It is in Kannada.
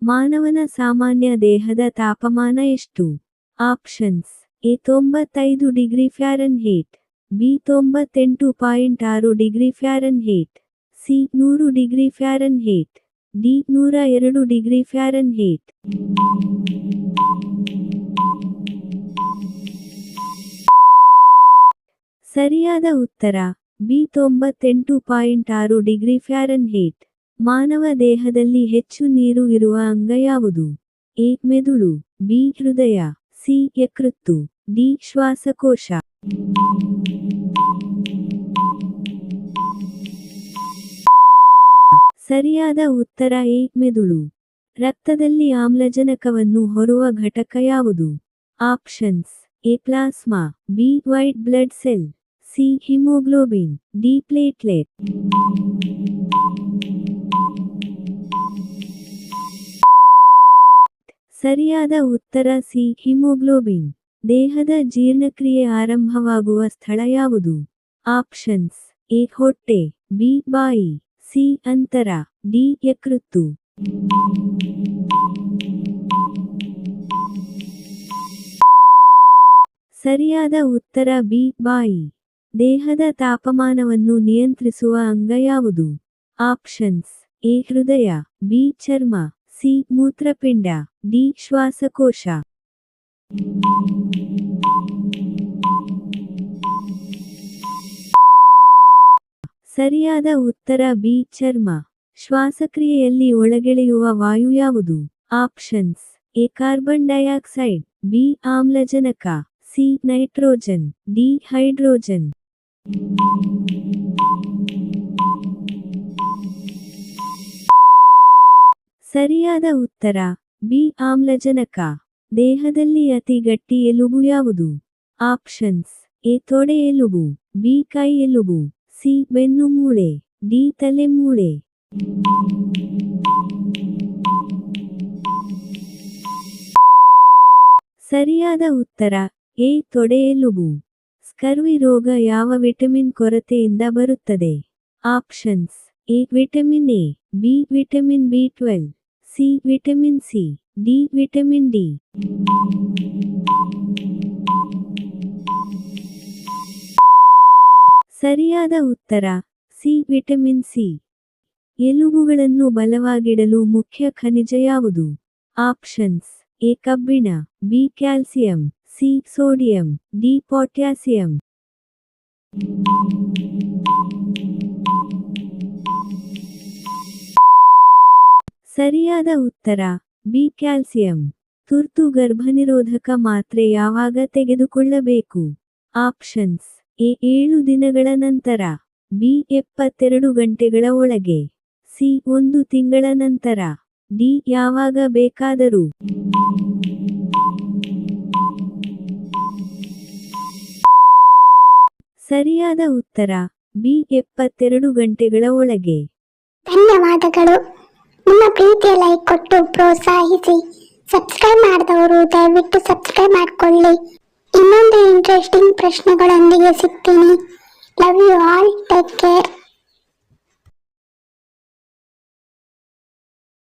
ಮಾನವನ ಸಾಮಾನ್ಯ ದೇಹದ ತಾಪಮಾನ ಎಷ್ಟು? Options: A 95 degree Fahrenheit, B 98.6 degree Fahrenheit, C 100 degree Fahrenheit, D 102 degree Fahrenheit. ಸರಿಯಾದ ಉತ್ತರ ಬಿ 98.6 ಡಿಗ್ರಿ ಫ್ಯಾರನ್ಹೀಟ್. ಮಾನವ ದೇಹದಲ್ಲಿ ಹೆಚ್ಚು ನೀರು ಇರುವ ಅಂಗ ಯಾವುದು? ಎ ಮೆದುಳು, ಬಿ ಹೃದಯ, ಸಿ ಯಕೃತ್ತು, ಡಿ ಶ್ವಾಸಕೋಶ. ಸರಿಯಾದ ಉತ್ತರ ಎ ಮೆದುಳು. ರಕ್ತದಲ್ಲಿ ಆಮ್ಲಜನಕವನ್ನು ಹೊರುವ ಘಟಕ ಯಾವುದು? Options: A plasma, B white blood cell, C haemoglobin, D platelet. ಸರಿಯಾದ ಉತ್ತರ ಸಿ ಹಿಮೋಗ್ಲೋಬಿನ್. ದೇಹದ ಜೀರ್ಣಕ್ರಿಯೆ ಆರಂಭವಾಗುವ ಸ್ಥಳ ಯಾವುದು? ಆಪ್ಷನ್ಸ್: ಎ ಹೊಟ್ಟೆ, ಬಿ ಬಾಯಿ, ಸಿ ಅಂತರ, ಡಿ ಯಕೃತ್ತು. ಸರಿಯಾದ ಉತ್ತರ ಬಿ ಬಾಯಿ. ದೇಹದ ತಾಪಮಾನವನ್ನು ನಿಯಂತ್ರಿಸುವ ಅಂಗ ಯಾವುದು? ಆಪ್ಷನ್ಸ್: ಎ ಹೃದಯ, ಬಿ ಚರ್ಮ, ಸಿ ಮೂತ್ರಪಿಂಡ, ಡಿ ಶ್ವಾಸಕೋಶ. ಸರಿಯಾದ ಉತ್ತರ ಬಿ ಚರ್ಮ. ಶ್ವಾಸಕ್ರಿಯೆಯಲ್ಲಿ ಒಳಗೆಳೆಯುವ ವಾಯು ಯಾವುದು? Options: A carbon dioxide, B ಆಮ್ಲಜನಕ, ಸಿ ನೈಟ್ರೋಜನ್, ಡಿ ಹೈಡ್ರೋಜನ್. ಸರಿಯಾದ ಉತ್ತರ ಬಿ ಆಮ್ಲಜನಕ. ದೇಹದಲ್ಲಿ ಅತಿ ಗಟ್ಟಿ ಎಲುಬು ಯಾವುದು? ಆಪ್ಷನ್ಸ್: ಎ ತೊಡೆ ಎಲುಬು, ಬಿ ಕೈ ಎಲುಬು, ಸಿ ಬೆನ್ನು ಮೂಳೆ, ಡಿ ತಲೆ ಮೂಳೆ. ಸರಿಯಾದ ಉತ್ತರ ಎ ತೊಡೆ ಎಲುಬು. ಸ್ಕರ್ವಿ ರೋಗ ಯಾವ ವಿಟಮಿನ್ ಕೊರತೆಯಿಂದ ಬರುತ್ತದೆ? Options: A vitamin A, B vitamin ಬಿ12, C vitamin C, D vitamin D. ಸರಿಯಾದ ಉತ್ತರ ಸಿ ವಿಟಮಿನ್ ಸಿ. ಎಲುಬುಗಳನ್ನು ಬಲವಾಗಿಡಲು ಮುಖ್ಯ ಖನಿಜ ಯಾವುದು? ಆಪ್ಷನ್ಸ್: ಎ ಕಬ್ಬಿಣ, B calcium, C sodium, D potassium. ಸರಿಯಾದ ಉತ್ತರ ಬಿ ಕ್ಯಾಲ್ಸಿಯಂ. ತುರ್ತು ಗರ್ಭನಿರೋಧಕ ಮಾತ್ರೆ ಯಾವಾಗ ತೆಗೆದುಕೊಳ್ಳಬೇಕು? ಆಪ್ಷನ್ಸ್: ಎ 7 ದಿನಗಳ ನಂತರ, ಬಿ 72 ಗಂಟೆಗಳ ಒಳಗೆ, ಸಿ 1 ತಿಂಗಳ ನಂತರ, ಡಿ ಯಾವಾಗ ಬೇಕಾದರೂ. ಸರಿಯಾದ ಉತ್ತರ ಬಿ 72 ಗಂಟೆಗಳ ಒಳಗೆ. ಧನ್ಯವಾದಗಳು. ನಿಮ್ಮ ಪ್ರೀತಿಯ ಲೈಕ್ ಕೊಟ್ಟು ಪ್ರೋತ್ಸಾಹಿಸಿ. ಸಬ್ಸ್ಕ್ರೈಬ್ ಮಾಡಿದವರು ದಯವಿಟ್ಟು ಸಬ್ಸ್ಕ್ರೈಬ್ ಮಾಡಿಕೊಳ್ಳಿ. ಇನ್ನೊಂದು ಇಂಟ್ರೆಸ್ಟಿಂಗ್ ಪ್ರಶ್ನೆಗಳೊಂದಿಗೆ ಸಿಗ್ತೀನಿ. Love you all. Take care.